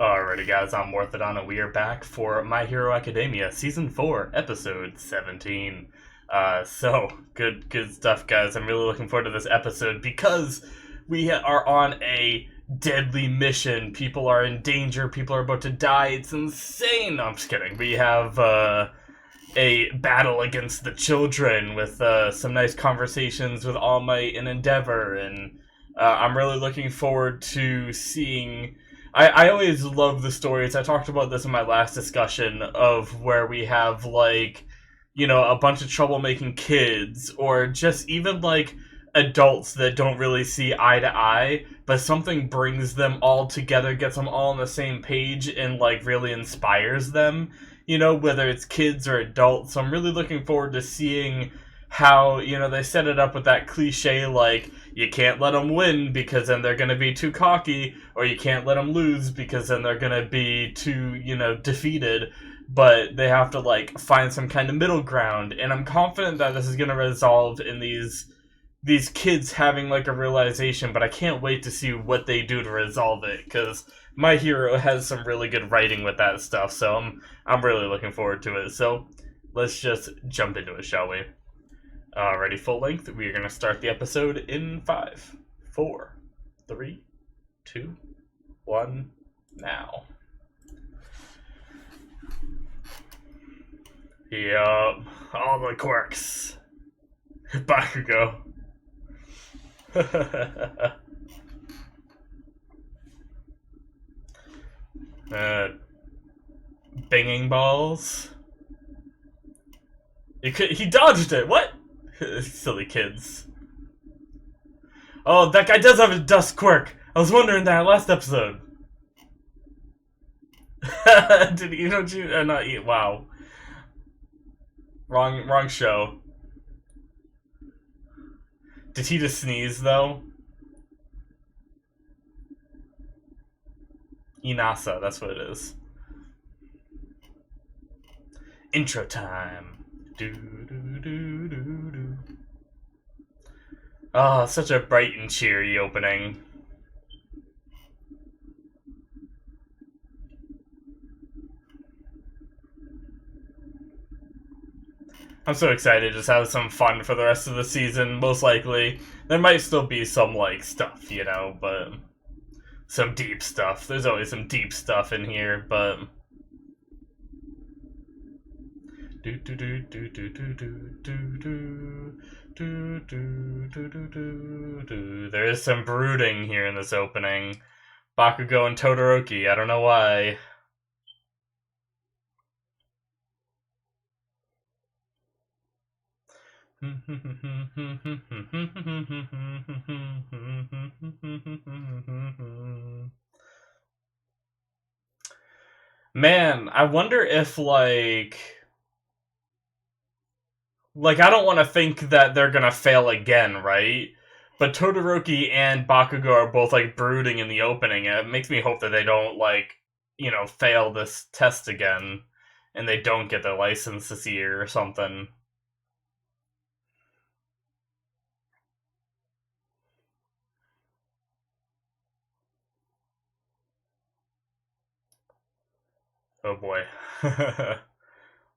Alrighty guys, I'm Morthadon and we are back for My Hero Academia Season 4, Episode 17. Good stuff guys. I'm really looking forward to this episode because we are on a deadly mission. People are in danger, people are about to die, it's insane! No, I'm just kidding. We have, a battle against the children with, some nice conversations with All Might and Endeavor, and, I'm really looking forward to seeing... I always love the stories. I talked about this in my last discussion of where we have, like, you know, a bunch of troublemaking kids, or just even, like, adults that don't really see eye to eye, but something brings them all together, gets them all on the same page, and, like, really inspires them, you know, whether it's kids or adults. So I'm really looking forward to seeing how, you know, they set it up with that cliche, like, you can't let them win because then they're going to be too cocky, or you can't let them lose because then they're going to be too, you know, defeated, but they have to, like, find some kind of middle ground, and I'm confident that this is going to resolve in these kids having, like, a realization, but I can't wait to see what they do to resolve it, because My Hero has some really good writing with that stuff, so I'm really looking forward to it. So let's just jump into it, shall we? Alrighty, full length. We are going to start the episode in 5, 4, 3, 2, 1, now. Yup, all the quirks. Bakugo. Binging balls. He dodged it. What? Silly kids. Oh, that guy does have a dust quirk. I was wondering that last episode. Did he not you? Not eat? Wow. Wrong show. Did he just sneeze though? Inasa, that's what it is. Intro time. Do do do do do. Oh, such a bright and cheery opening. I'm so excited to just have some fun for the rest of the season, most likely. There might still be some, like, stuff, you know, but... some deep stuff. There's always some deep stuff in here, but... do do do do do do do do do do do do do do. There is some brooding here in this opening. Bakugo and Todoroki, I don't know why. Man, I wonder if, like, I don't want to think that they're gonna fail again, right? But Todoroki and Bakugo are both, like, brooding in the opening, and it makes me hope that they don't, like, you know, fail this test again, and they don't get their license this year or something. Oh boy.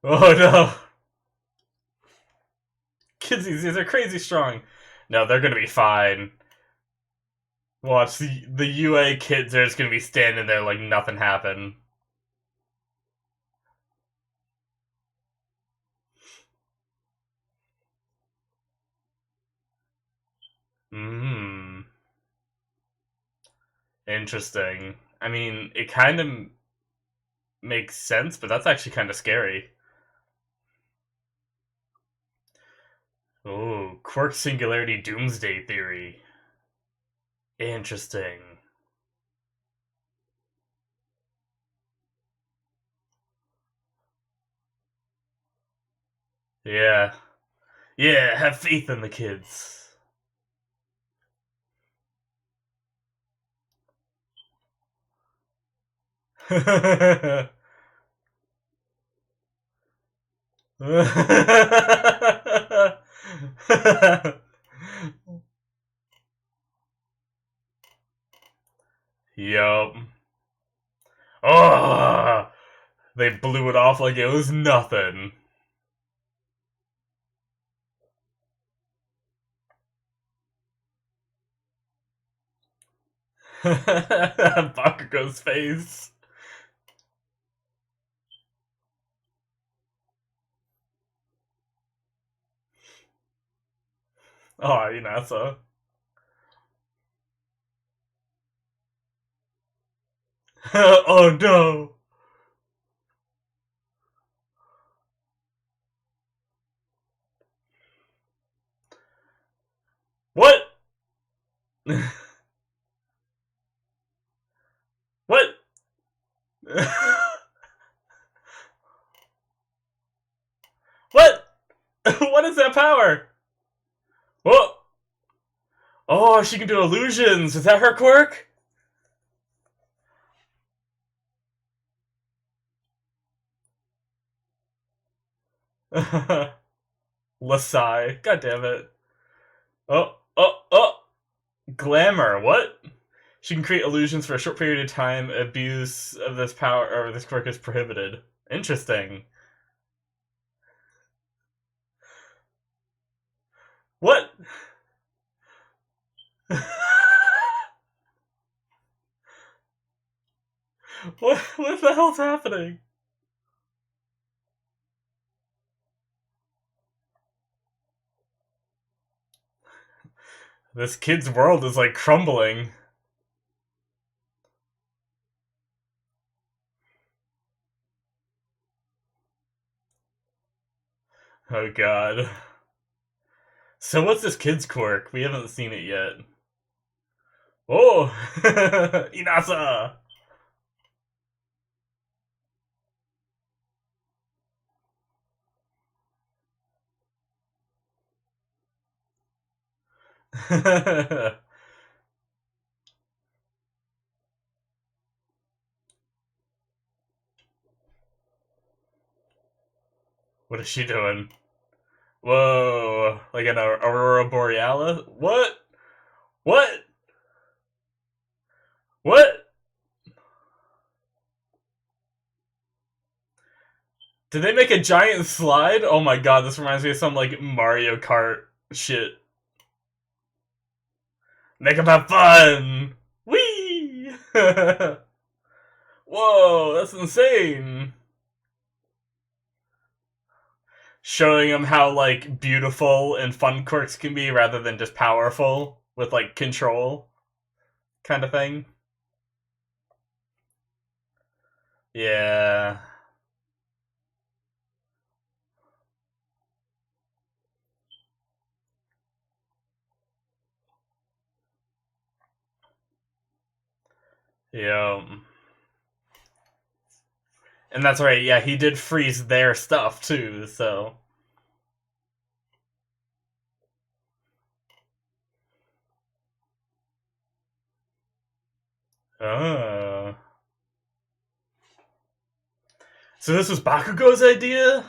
Oh no! Kids these days are crazy strong. No, they're gonna be fine. Watch, the UA kids are just gonna be standing there like nothing happened. Hmm. Interesting. I mean, it kind of makes sense, but that's actually kind of scary. Oh, Quirk Singularity Doomsday Theory. Interesting. Yeah. Yeah, have faith in the kids. Yup. Oh, they blew it off like it was nothing. Bakugo's face. Oh, Inasa. Oh no. What? What? What? What is that power? What? Oh, she can do illusions. Is that her quirk? Lasai. God damn it. Oh, oh, oh. Glamour. What? She can create illusions for a short period of time. Abuse of this power or this quirk is prohibited. Interesting. What? What the hell's happening? This kid's world is like crumbling. Oh god. So what's this kid's quirk? We haven't seen it yet. Oh! Inasa! What is she doing? Whoa! Like an Aurora Borealis? What? What? What? Did they make a giant slide? Oh my god, this reminds me of some like Mario Kart shit. Make them have fun! Whee! Whoa, that's insane. Showing them how like beautiful and fun quirks can be rather than just powerful with like control kind of thing. Yeah. Yeah. And that's right, yeah, he did freeze their stuff too, so. Oh. So this was Bakugo's idea?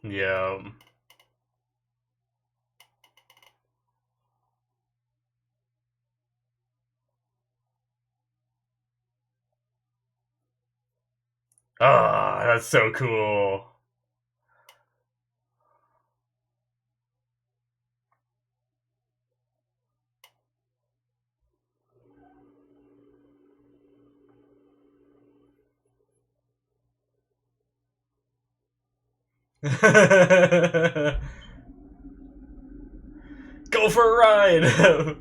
Yeah. Ah, that's so cool. Go for a ride!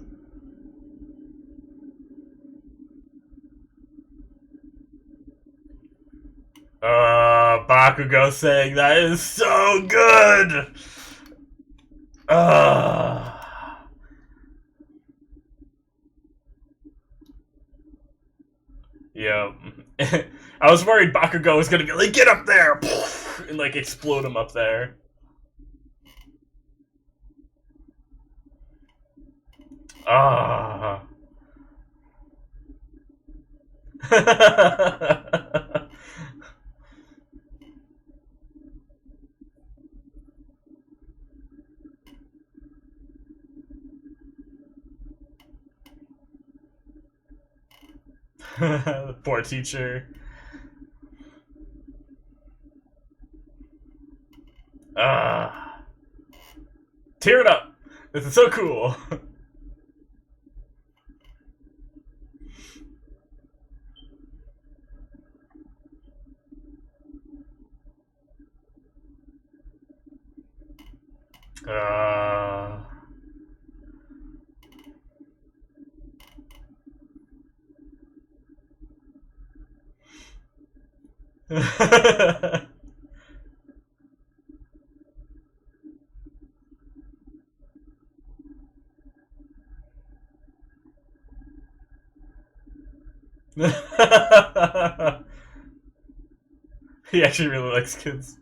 Bakugo saying that is so good! Yeah. I was worried Bakugo was gonna be like, get up there! And like explode him up there. Ah. The poor teacher. Ah, tear it up. This is so cool. uh... He actually really likes kids.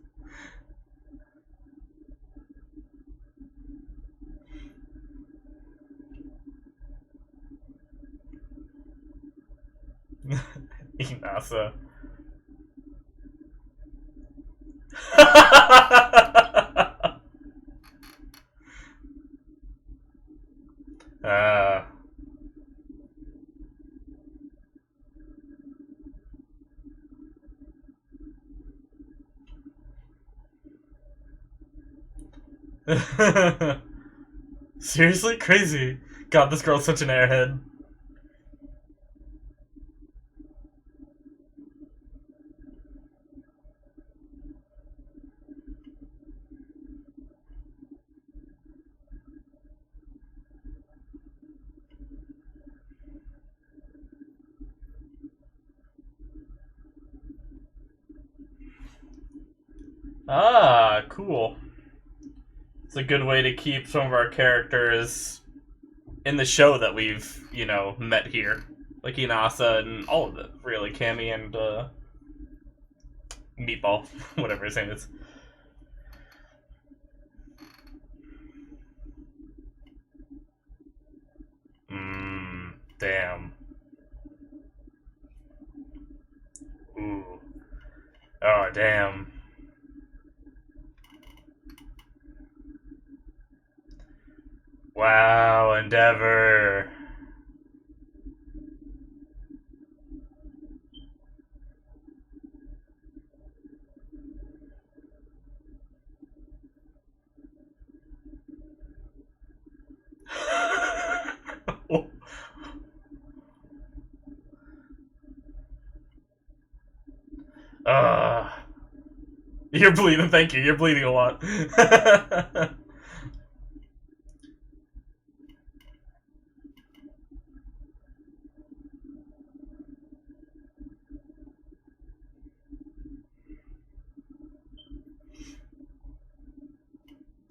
Inasa. uh, Seriously? Crazy. God, this girl's such an airhead. Ah, cool. It's a good way to keep some of our characters in the show that we've, met here. Like Inasa and all of it, really. Cammy and, Meatball, whatever his name is. Damn. Ooh. Oh, damn. Wow, Endeavor. uh, you're bleeding, thank you. You're bleeding a lot.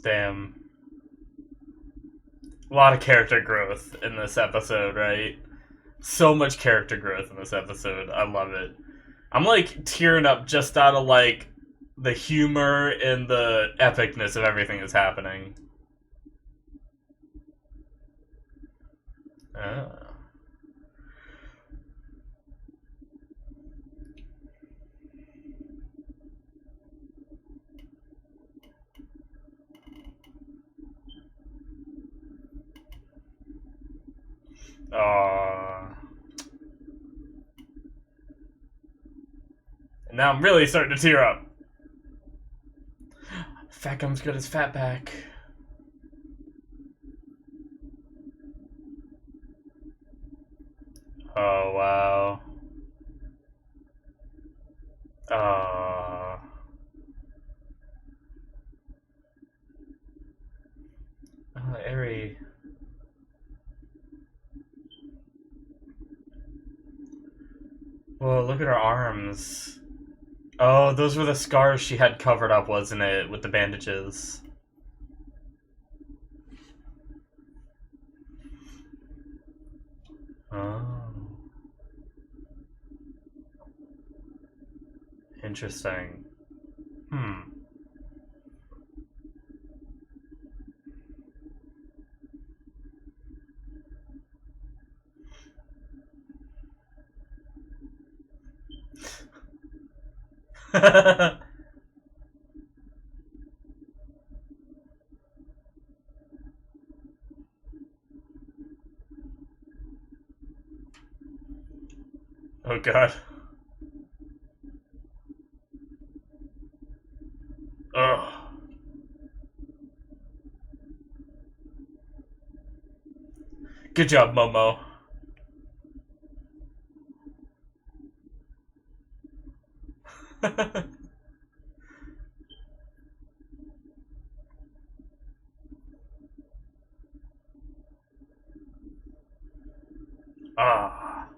Damn. A lot of character growth in this episode, right? So much character growth in this episode. I love it. I'm like tearing up just out of like the humor and the epicness of everything that's happening. Oh. And now I'm really starting to tear up. Fat Gum's good as Fatback. Oh, wow. Oh, Eri. Whoa, look at her arms. Oh, those were the scars she had covered up, wasn't it? With the bandages. Oh. Interesting. Oh god. Ugh. Good job, Momo. Ah.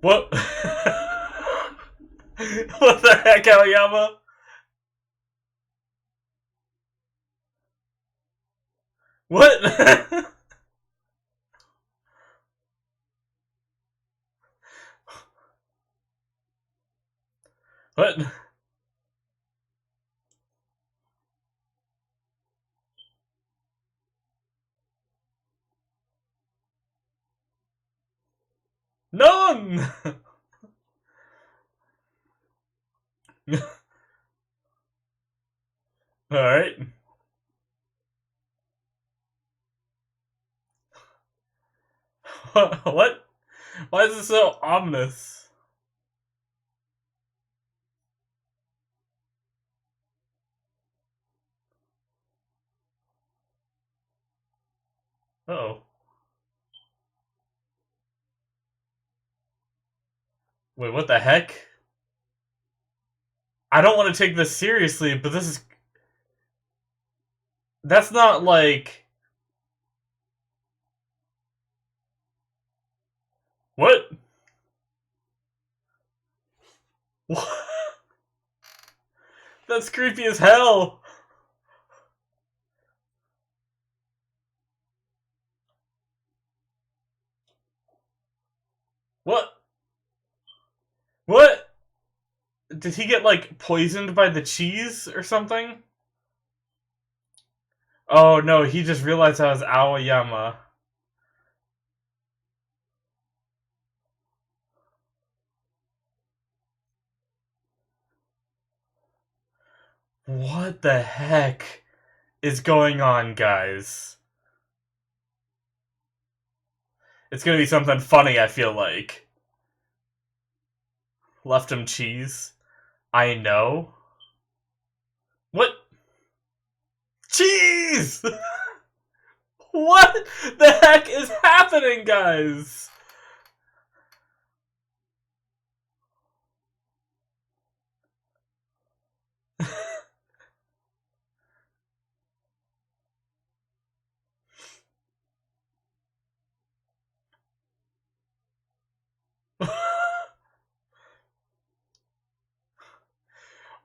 What? What the heck, Aoyama? What? What? None! Alright. What? Why is it so ominous? Uh-oh. Wait, what the heck? I don't want to take this seriously, but this is... That's not like... What? What? That's creepy as hell! What? What? Did he get, like, poisoned by the cheese or something? Oh, no, he just realized I was Aoyama. What the heck is going on, guys? It's gonna be something funny, I feel like. Left him cheese. I know. What? Cheese! What the heck is happening, guys?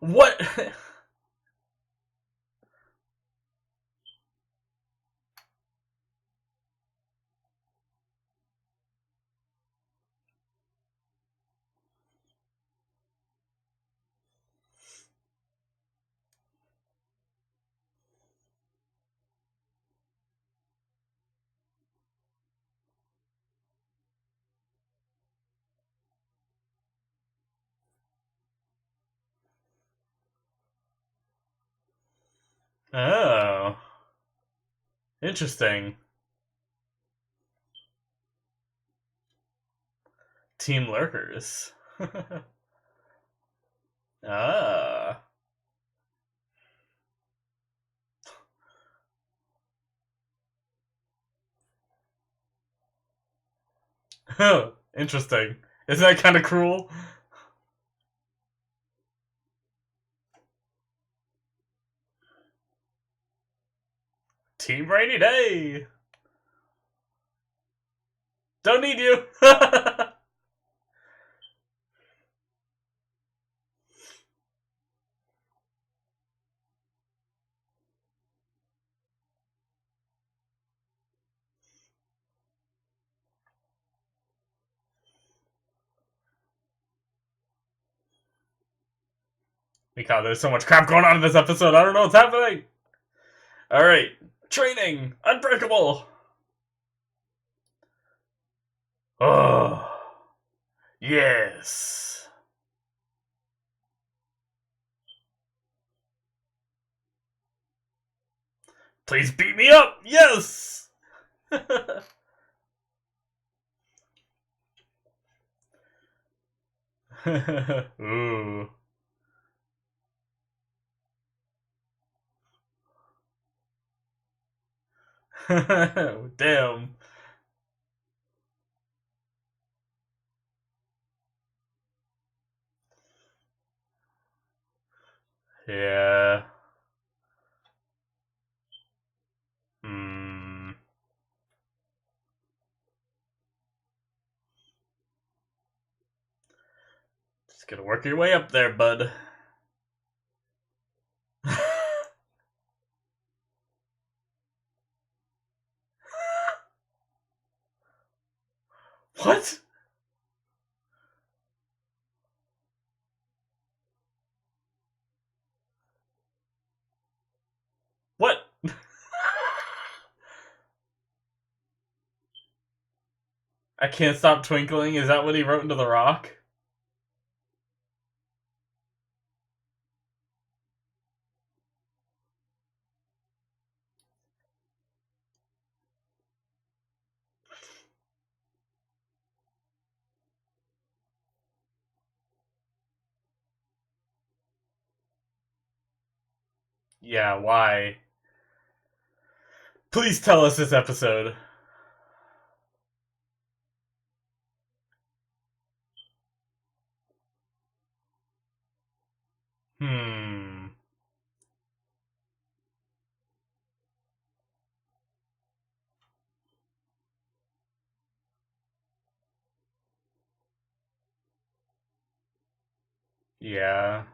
What? Oh. Interesting. Team Lurkers. Ah. Interesting. Isn't that kind of cruel? Team Rainy Day! Don't need you! God, there's so much crap going on in this episode. I don't know what's happening. All right, training, unbreakable. Oh, yes. Please beat me up. Yes. Ooh. Damn. Yeah. Hmm. Just gotta work your way up there, bud. What? What? I can't stop twinkling. Is that what he wrote into the rock? Yeah, why? Please tell us this episode. Hmm. Yeah.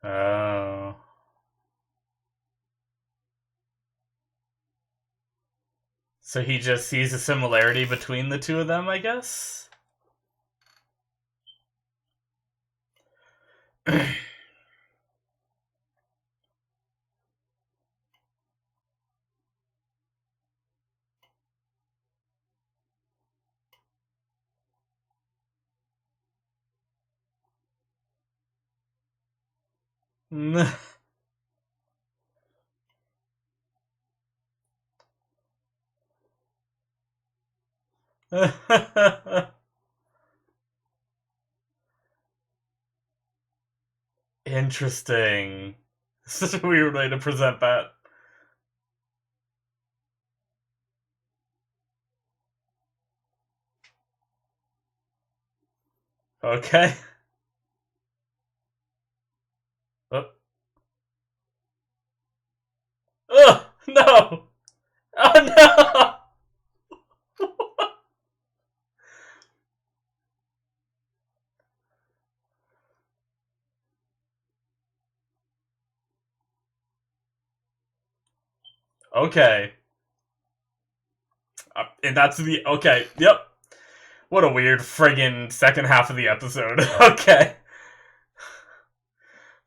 Oh. So he just sees a similarity between the two of them, I guess? Interesting. Such a weird way to present that. Okay. Oh. Ugh! No! Oh no! Okay. And that's the. Okay, yep. What a weird friggin' second half of the episode. Okay.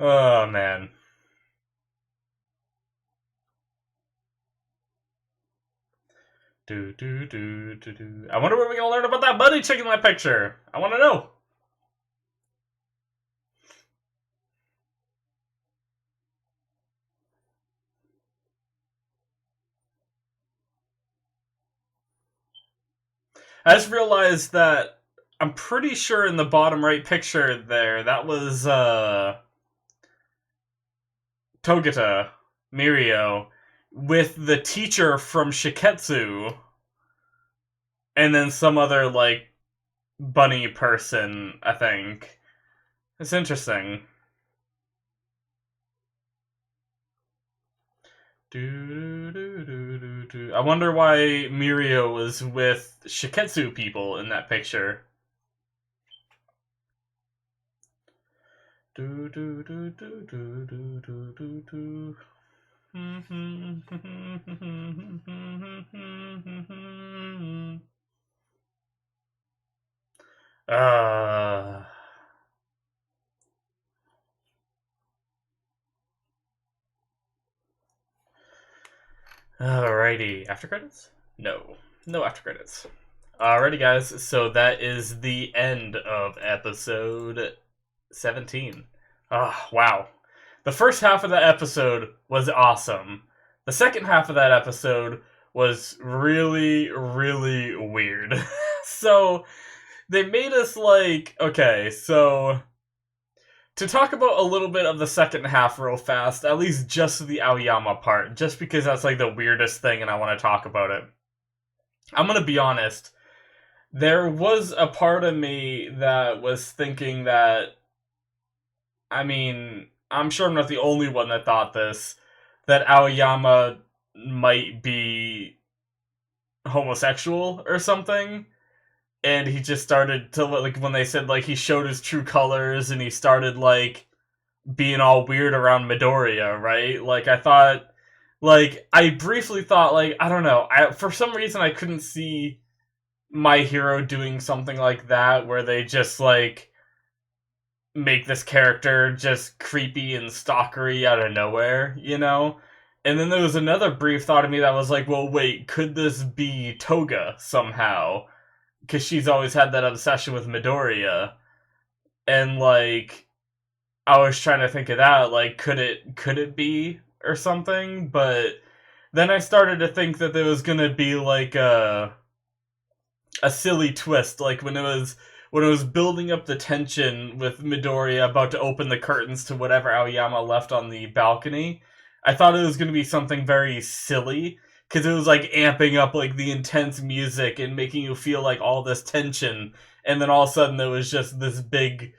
Oh, man. Do. I wonder what we're gonna learn about that bunny chick in that picture. I wanna know. I just realized that I'm pretty sure in the bottom right picture there, that was, Togata, Mirio, with the teacher from Shiketsu, and then some other, like, bunny person, I think. It's interesting. I wonder why Mirio was with Shiketsu people in that picture. Uh, Alrighty. After credits? No. No after credits. Alrighty, guys. So that is the end of episode 17. Oh, wow. The first half of that episode was awesome. The second half of that episode was really, really weird. So they made us like, okay, so to talk about a little bit of the second half real fast, at least just the Aoyama part, just because that's like the weirdest thing and I want to talk about it. I'm gonna be honest, there was a part of me that was thinking that, I mean, I'm sure I'm not the only one that thought this, that Aoyama might be homosexual or something. And he just started to, like, when they said, like, he showed his true colors and he started, like, being all weird around Midoriya, right? Like, I thought, like, I briefly thought, like, I don't know, for some reason I couldn't see My Hero doing something like that, where they just, like, make this character just creepy and stalkery out of nowhere, you know? And then there was another brief thought of me that was like, well, wait, could this be Toga somehow? Because she's always had that obsession with Midoriya. And, like, I was trying to think of that, like, could it be or something? But then I started to think that there was gonna be, like, a silly twist, like when it was building up the tension with Midoriya about to open the curtains to whatever Aoyama left on the balcony. I thought it was going to be something very silly, because it was like amping up like the intense music and making you feel like all this tension, and then all of a sudden there was just this big,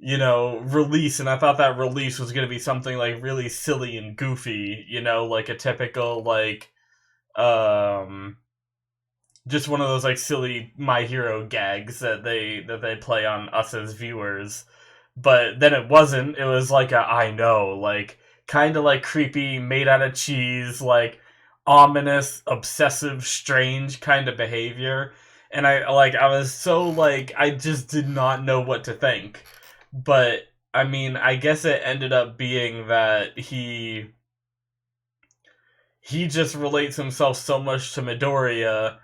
release, and I thought that release was going to be something like really silly and goofy, like a typical like just one of those like silly My Hero gags that they play on us as viewers. But then it wasn't. It was like I know, like kind of like creepy, made out of cheese, like ominous, obsessive, strange kind of behavior. And I was so like I just did not know what to think. But I mean, I guess it ended up being that he just relates himself so much to Midoriya,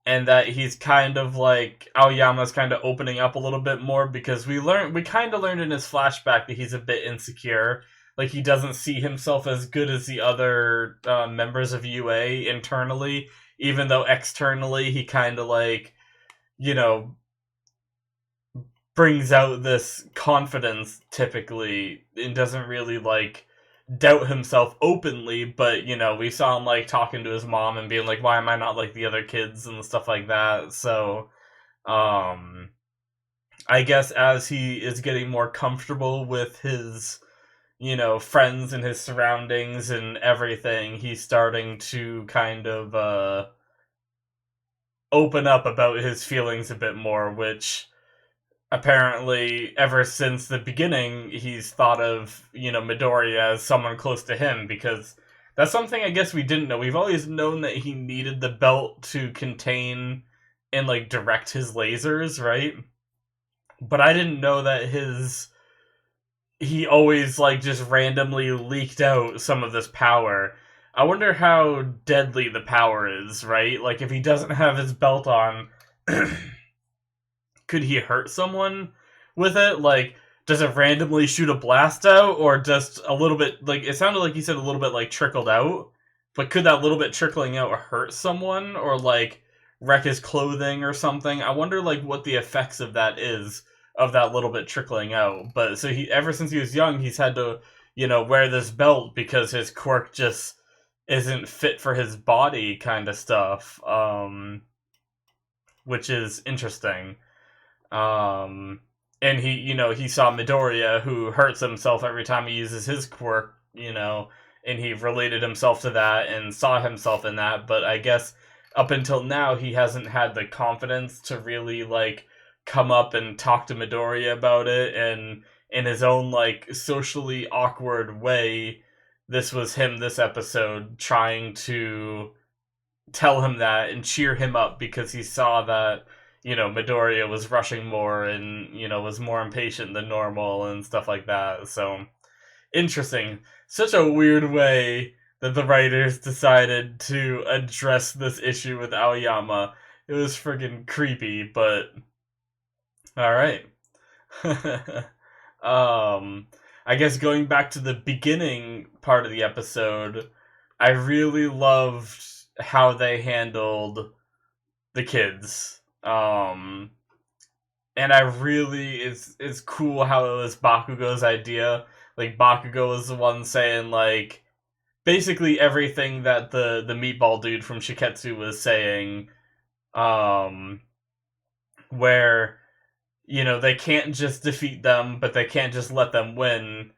and that he's kind of like Aoyama's kind of opening up a little bit more, because we kind of learned in his flashback that he's a bit insecure, like he doesn't see himself as good as the other members of UA internally, even though externally he kind of like brings out this confidence typically, and doesn't really like doubt himself openly, but we saw him like talking to his mom and being like, why am I not like the other kids and stuff like that. So I guess as he is getting more comfortable with his friends and his surroundings and everything, he's starting to kind of open up about his feelings a bit more, which apparently ever since the beginning he's thought of Midoriya as someone close to him, because that's something I guess we didn't know. We've always known that he needed the belt to contain and like direct his lasers, right? But I didn't know that he always like just randomly leaked out some of this power. I wonder how deadly the power is, right? Like if he doesn't have his belt on, could he hurt someone with it? Like, does it randomly shoot a blast out, or just a little bit, like, it sounded like he said a little bit, like, trickled out, but could that little bit trickling out hurt someone, or, like, wreck his clothing or something? I wonder, like, what the effects of that is, of that little bit trickling out. But, so ever since he was young, he's had to, wear this belt because his quirk just isn't fit for his body kind of stuff, which is interesting. And he saw Midoriya, who hurts himself every time he uses his quirk, and he related himself to that and saw himself in that. But I guess up until now, he hasn't had the confidence to really, like, come up and talk to Midoriya about it, and in his own, like, socially awkward way, this was him this episode trying to tell him that and cheer him up, because he saw that Midoriya was rushing more and, was more impatient than normal and stuff like that. So, interesting. Such a weird way that the writers decided to address this issue with Aoyama. It was friggin' creepy, but alright. I guess going back to the beginning part of the episode, I really loved how they handled the kids. And I really, it's cool how it was Bakugo's idea. Like, Bakugo was the one saying, like, basically everything that the meatball dude from Shiketsu was saying, um, where, you know, they can't just defeat them, but they can't just let them win.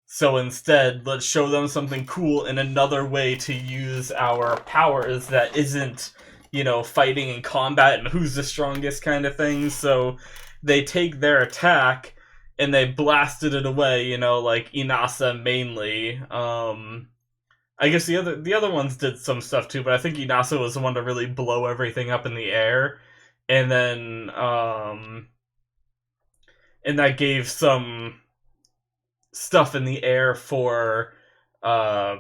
So instead, let's show them something cool in another way to use our powers that isn't, you know, fighting in combat and who's the strongest kind of thing. So they take their attack and they blasted it away, you know, like Inasa mainly. I guess the other ones did some stuff too, but I think Inasa was the one to really blow everything up in the air. And then and that gave some stuff in the air for uh,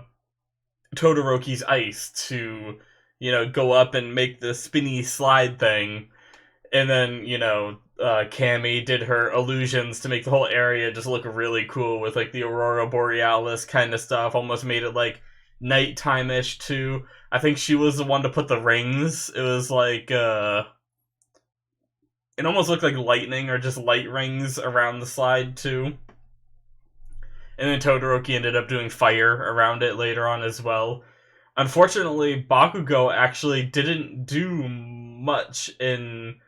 Todoroki's ice to, you know, go up and make the spinny slide thing. And then, you know, Cammy did her illusions to make the whole area just look really cool with, like, the Aurora Borealis kind of stuff. Almost made it, like, nighttime-ish, too. I think she was the one to put the rings. It was, like, it almost looked like lightning or just light rings around the slide, too. And then Todoroki ended up doing fire around it later on as well. Unfortunately, Bakugo actually didn't do much in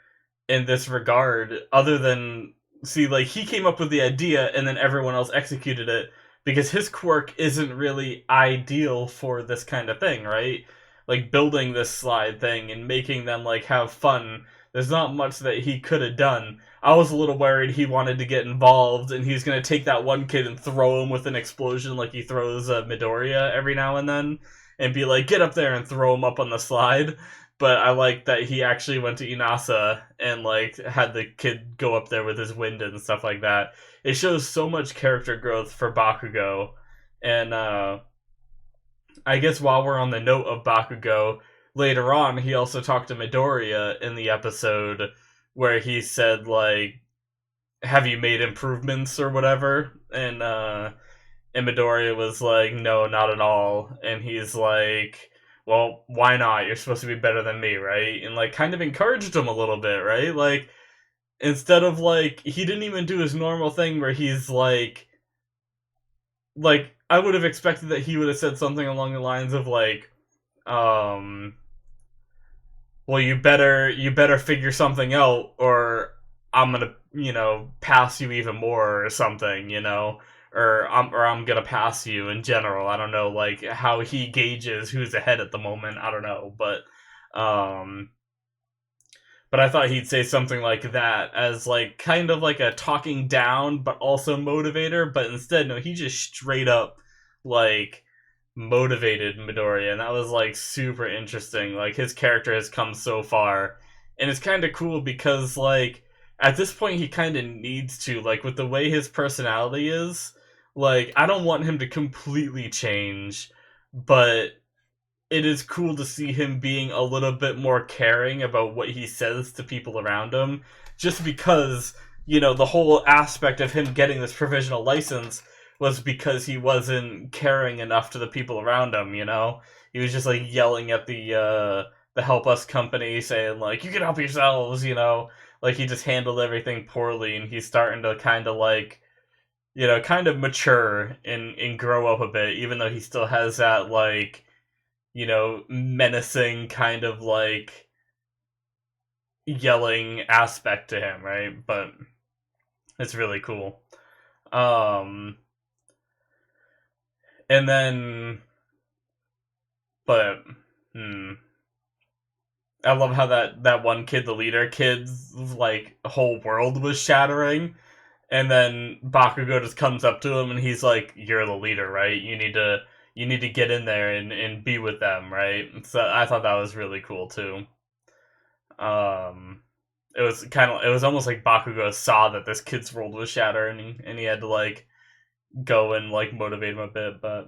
this regard, other than, see, like, he came up with the idea and then everyone else executed it, because his quirk isn't really ideal for this kind of thing, right? Like, building this slide thing and making them, like, have fun. There's not much that he could have done. I was a little worried he wanted to get involved and he's going to take that one kid and throw him with an explosion like he throws Midoriya every now and then, and be like, get up there and throw him up on the slide. But I like that he actually went to Inasa and, like, had the kid go up there with his wind and stuff like that. It shows so much character growth for Bakugo. And I guess while we're on the note of Bakugo, later on he also talked to Midoriya in the episode where he said, like, have you made improvements or whatever? And Midoriya was like, no, not at all. And he's like, well, why not? You're supposed to be better than me, right? And, like, kind of encouraged him a little bit, right? Like, instead of, like, he didn't even do his normal thing where he's like, I would have expected that he would have said something along the lines of, like, well, you better figure something out, or I'm gonna, you know, pass you even more or something, you know, or I'm gonna pass you in general. I don't know, like, how he gauges who's ahead at the moment. I don't know, but I thought he'd say something like that as, like, kind of like a talking down but also motivator. But instead, no, he just straight up, like, motivated Midoriya, and that was, like, super interesting. Like, his character has come so far, and it's kind of cool because, like, at this point he kind of needs to, like, with the way his personality is, like, I don't want him to completely change, but it is cool to see him being a little bit more caring about what he says to people around him, just because, you know, the whole aspect of him getting this provisional license was because he wasn't caring enough to the people around him, you know? He was just, like, yelling at the Help Us company, saying, like, you can help yourselves, you know? Like, he just handled everything poorly, and he's starting to kind of, like, you know, kind of mature and grow up a bit, even though he still has that, like, you know, menacing kind of, like, yelling aspect to him, right? But it's really cool. And then, but, I love how that one kid, the leader kid's, like, whole world was shattering, and then Bakugo just comes up to him and he's like, you're the leader, right? You need to get in there and be with them, right? So I thought that was really cool too. It was almost like Bakugo saw that this kid's world was shattering, and he had to, like, go and, like, motivate him a bit. But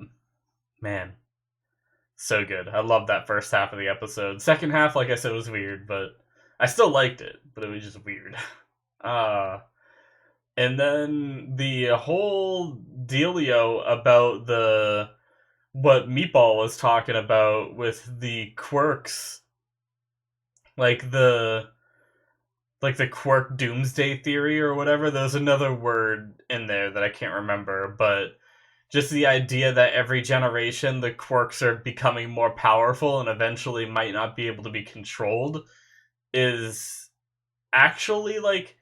man, so good. I loved that first half of the episode. Second half, like I said, was weird, but I still liked it, but it was just weird. And then the whole dealio about what Meatball was talking about with the quirks, like, like the quirk doomsday theory or whatever. There's another word in there that I can't remember, but just the idea that every generation the quirks are becoming more powerful and eventually might not be able to be controlled is actually like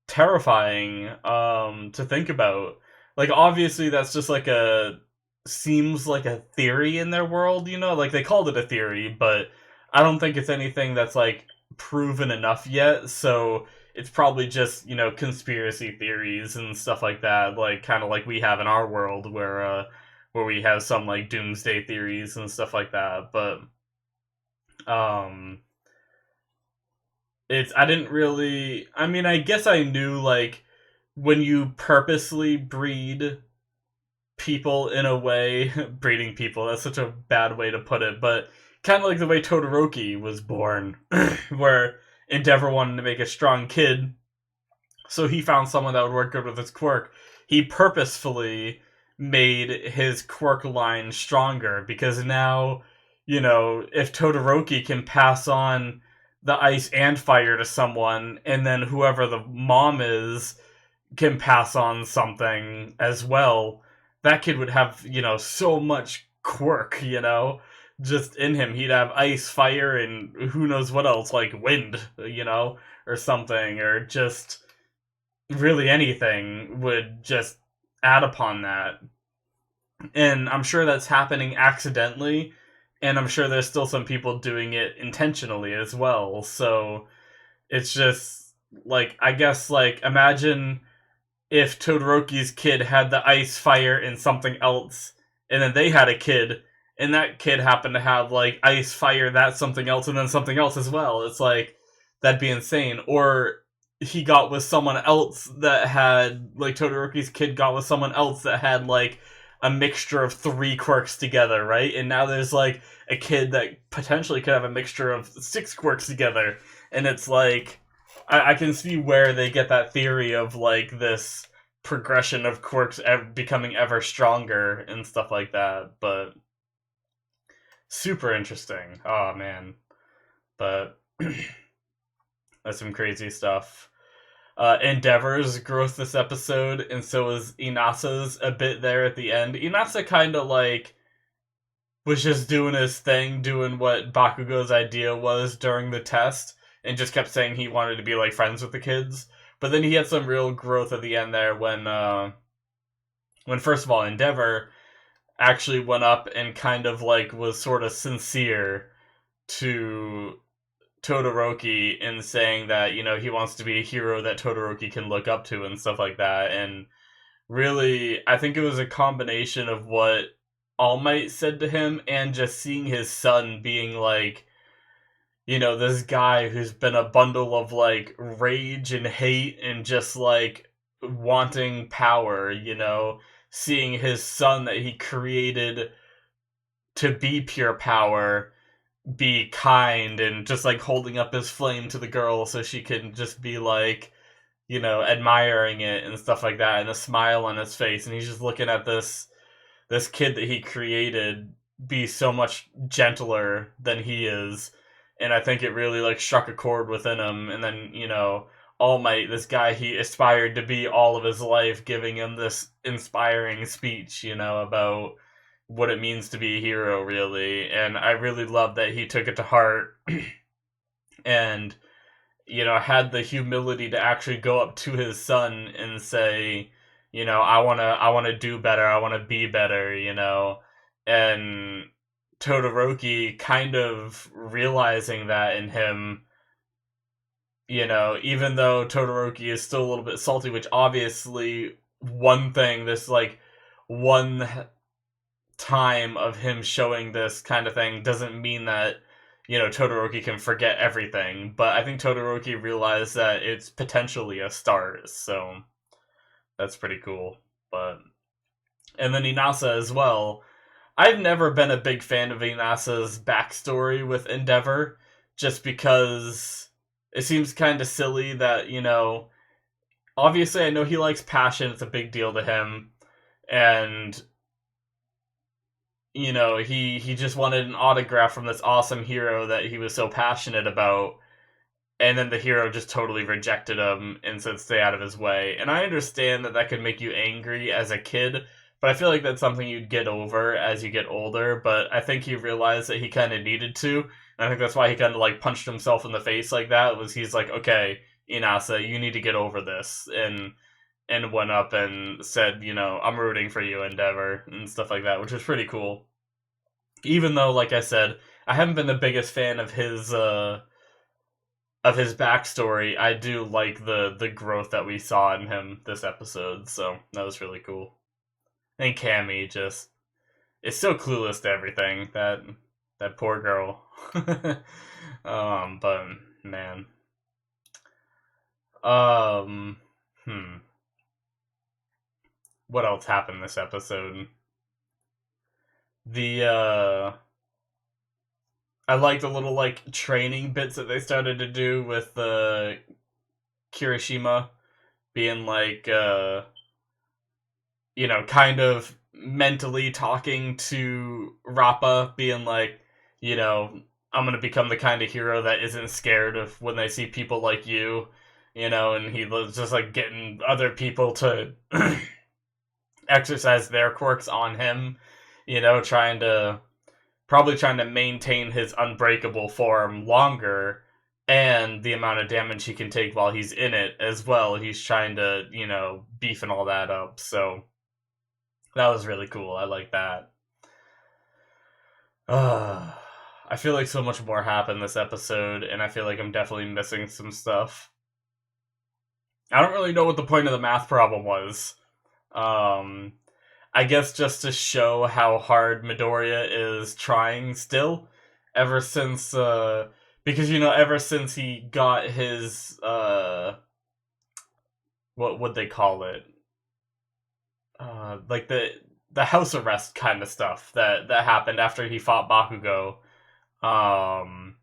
terrifying to think about. Like obviously that's just like a seems like a theory in their world, you know? Like they called it a theory, but I don't think it's anything that's like proven enough yet, so it's probably just, conspiracy theories and stuff like that, like kind of like we have in our world where we have some like doomsday theories and stuff like that, but um it's I didn't really I mean, I guess I knew like when you purposely breed people in a way, breeding people, that's such a bad way to put it, but kind of like the way Todoroki was born, where Endeavor wanted to make a strong kid, so he found someone that would work good with his quirk. He purposefully made his quirk line stronger because now, if Todoroki can pass on the ice and fire to someone, and then whoever the mom is can pass on something as well, that kid would have, so much quirk, just in him. He'd have ice, fire, and who knows what else, like wind, or something, or just really anything would just add upon that. And I'm sure that's happening accidentally, and I'm sure there's still some people doing it intentionally as well. So it's just like, I guess, like, imagine if Todoroki's kid had the ice, fire, and something else, and then they had a kid, and that kid happened to have like ice, fire, that something else, and then something else as well. It's like that'd be insane. Or he got with someone else that had like Todoroki's kid got with someone else that had like a mixture of three quirks together, right? And now there's like a kid that potentially could have a mixture of six quirks together, and it's like I can see where they get that theory of like this progression of quirks becoming ever stronger and stuff like that. But super interesting. Oh man, but that's some crazy stuff. Endeavor's growth this episode, and so is Inasa's a bit there at the end. Inasa kind of like was just doing his thing, doing what Bakugo's idea was during the test, and just kept saying he wanted to be like friends with the kids. But then he had some real growth at the end there when first of all Endeavor actually went up and kind of like was sort of sincere to Todoroki in saying that, he wants to be a hero that Todoroki can look up to and stuff like that. And really, I think it was a combination of what All Might said to him and just seeing his son being like, this guy who's been a bundle of like rage and hate and just like wanting power, seeing his son that he created to be pure power be kind and just like holding up his flame to the girl so she can just be like, admiring it and stuff like that, and a smile on his face, and he's just looking at this kid that he created be so much gentler than he is. And I think it really like struck a chord within him. And then, All Might, this guy he aspired to be all of his life, giving him this inspiring speech, about what it means to be a hero, really. And I really love that he took it to heart and, had the humility to actually go up to his son and say, I wanna do better, I wanna be better, And Todoroki kind of realizing that in him, even though Todoroki is still a little bit salty, which obviously one thing, this like one time of him showing this kind of thing doesn't mean that, Todoroki can forget everything. But I think Todoroki realized that it's potentially a start, so that's pretty cool. But and then Inasa as well. I've never been a big fan of Inasa's backstory with Endeavor, just because it seems kind of silly that, obviously I know he likes passion, it's a big deal to him, and, he just wanted an autograph from this awesome hero that he was so passionate about, and then the hero just totally rejected him and said stay out of his way. And I understand that that could make you angry as a kid, but I feel like that's something you'd get over as you get older. But I think he realized that he kind of needed to, and I think that's why he kind of like punched himself in the face like that. Was he's like, okay, Inasa, you need to get over this, and went up and said, you know, I'm rooting for you, Endeavor, and stuff like that, which was pretty cool. Even though, like I said, I haven't been the biggest fan of his backstory, I do like the growth that we saw in him this episode, so that was really cool. And Cammy just is so clueless to everything. That poor girl. But man. Um hmm. What else happened this episode? The I liked the little like training bits that they started to do with Kirishima being like you know, kind of mentally talking to Rappa, being like, you know, I'm gonna become the kind of hero that isn't scared of when they see people like you, you know, and he was just like getting other people to exercise their quirks on him, you know, probably trying to maintain his unbreakable form longer and the amount of damage he can take while he's in it as well. He's trying to, you know, beefing all that up. So that was really cool. I like that. I feel like so much more happened this episode, and I feel like I'm definitely missing some stuff. I don't really know what the point of the math problem was. Um, I guess just to show how hard Midoriya is trying still, ever since, because, you know, ever since he got his, what would they call it? Like the house arrest kind of stuff that happened after he fought Bakugo. Um,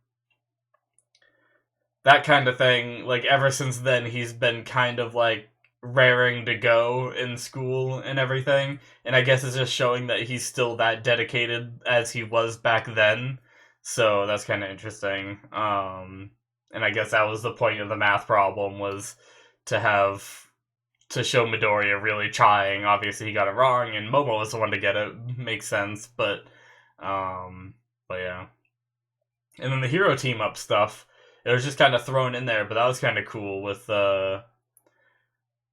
that kind of thing. Like ever since then, he's been kind of like raring to go in school and everything. And I guess it's just showing that he's still that dedicated as he was back then. So that's kind of interesting. And I guess that was the point of the math problem, was to have to show Midoriya really trying. Obviously, he got it wrong, and Momo was the one to get it. Makes sense, um, but yeah. And then the hero team up stuff, it was just kind of thrown in there, but that was kind of cool with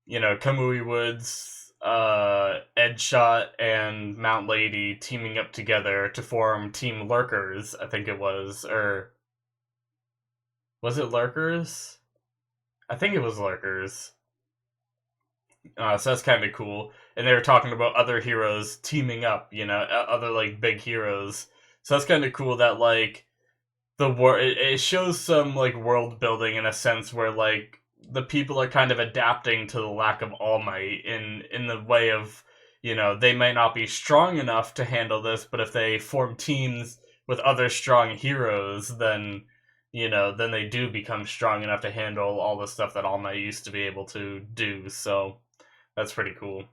you know, Kamui Woods, Edshot, and Mount Lady teaming up together to form Team Lurkers. I think it was, or was it Lurkers? I think it was Lurkers. So that's kind of cool. And they were talking about other heroes teaming up, you know, other like big heroes. So that's kind of cool that like it shows some like world building in a sense where like the people are kind of adapting to the lack of All Might in the way of, you know, they might not be strong enough to handle this, but if they form teams with other strong heroes, then, you know, then they do become strong enough to handle all the stuff that All Might used to be able to do. So that's pretty cool.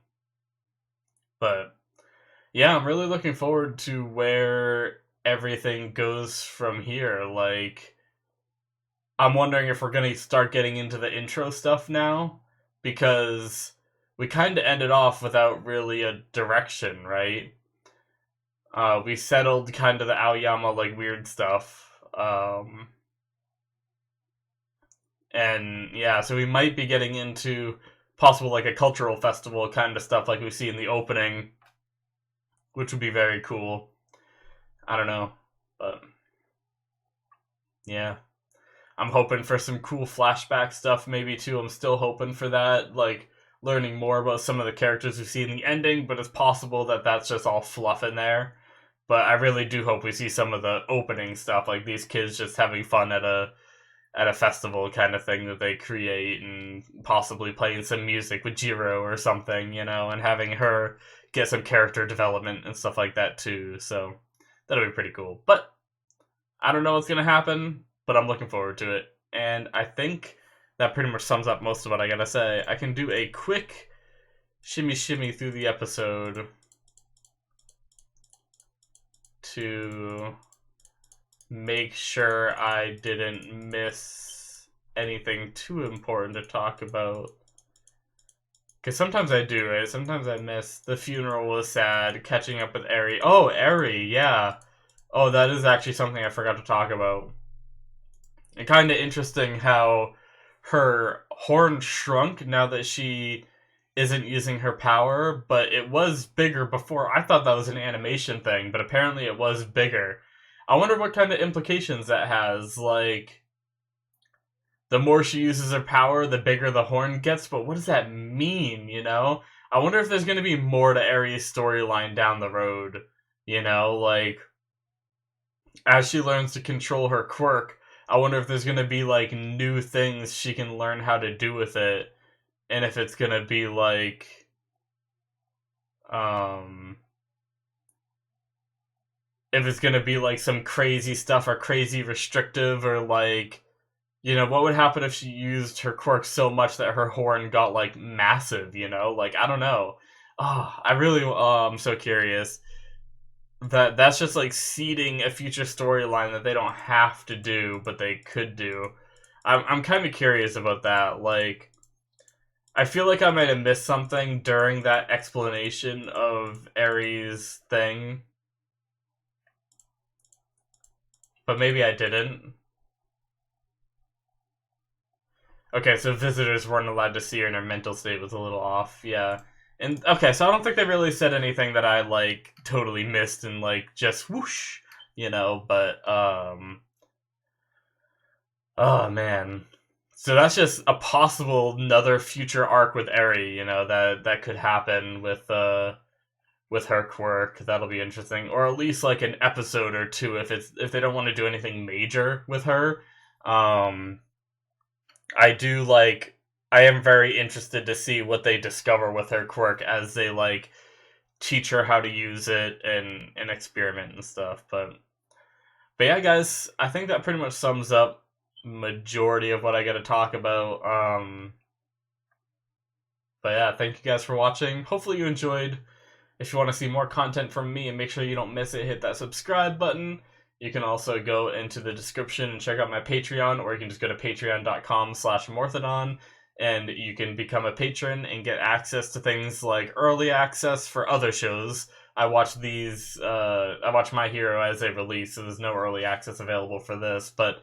But yeah, I'm really looking forward to where everything goes from here. Like, I'm wondering if we're going to start getting into the intro stuff now, because we kind of ended off without really a direction, right? We settled kind of the Aoyama, like, weird stuff. And yeah, so we might be getting into possible, like, a cultural festival kind of stuff like we see in the opening, which would be very cool. I don't know, but yeah. I'm hoping for some cool flashback stuff, maybe too. I'm still hoping for that, like learning more about some of the characters we see in the ending. But it's possible that that's just all fluff in there. But I really do hope we see some of the opening stuff, like these kids just having fun at a festival kind of thing that they create, and possibly playing some music with Jiro or something, you know, and having her get some character development and stuff like that too. So that'll be pretty cool. But I don't know what's gonna happen, but I'm looking forward to it. And I think that pretty much sums up most of what I gotta say. I can do a quick shimmy through the episode to make sure I didn't miss anything too important to talk about. Because sometimes I do, right? Sometimes I miss. The funeral was sad. Catching up with Eri. Oh, Eri, yeah. Oh, that is actually something I forgot to talk about. And kind of interesting how her horn shrunk now that she isn't using her power, but it was bigger before. I thought that was an animation thing, but apparently it was bigger. I wonder what kind of implications that has. Like, the more she uses her power, the bigger the horn gets, but what does that mean, you know? I wonder if there's going to be more to Aries' storyline down the road, you know? Like, as she learns to control her quirk, I wonder if there's going to be, like, new things she can learn how to do with it, and if it's going to be, like, if it's going to be, like, some crazy stuff or crazy restrictive or, like, you know, what would happen if she used her quirk so much that her horn got, like, massive, you know? Like, I don't know. Oh, I really, I'm so curious. That's just, like, seeding a future storyline that they don't have to do, but they could do. I'm kind of curious about that. Like, I feel like I might have missed something during that explanation of Ares' thing. But maybe I didn't. Okay, so visitors weren't allowed to see her and her mental state was a little off, yeah. And, okay, so I don't think they really said anything that I, like, totally missed and, like, just whoosh, you know, but, oh, man. So that's just a possible another future arc with Eri, you know, that could happen with her quirk. That'll be interesting. Or at least, like, an episode or two if they don't want to do anything major with her. I do like. I am very interested to see what they discover with her quirk as they like teach her how to use it and experiment and stuff. But yeah, guys, I think that pretty much sums up majority of what I got to talk about. But yeah, thank you guys for watching. Hopefully you enjoyed. If you want to see more content from me and make sure you don't miss it, hit that subscribe button. You can also go into the description and check out my Patreon, or you can just go to patreon.com/Morthadon, and you can become a patron and get access to things like early access for other shows. I watch My Hero as they release, so there's no early access available for this, but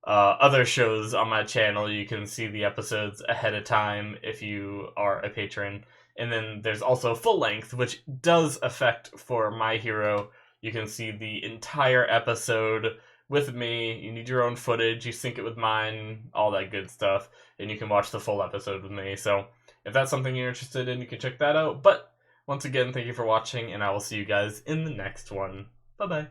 other shows on my channel, you can see the episodes ahead of time if you are a patron. And then there's also full length, which does affect for My Hero. You can see the entire episode with me. You need your own footage, you sync it with mine, all that good stuff, and you can watch the full episode with me. So if that's something you're interested in, you can check that out. But once again, thank you for watching, and I will see you guys in the next one. Bye-bye.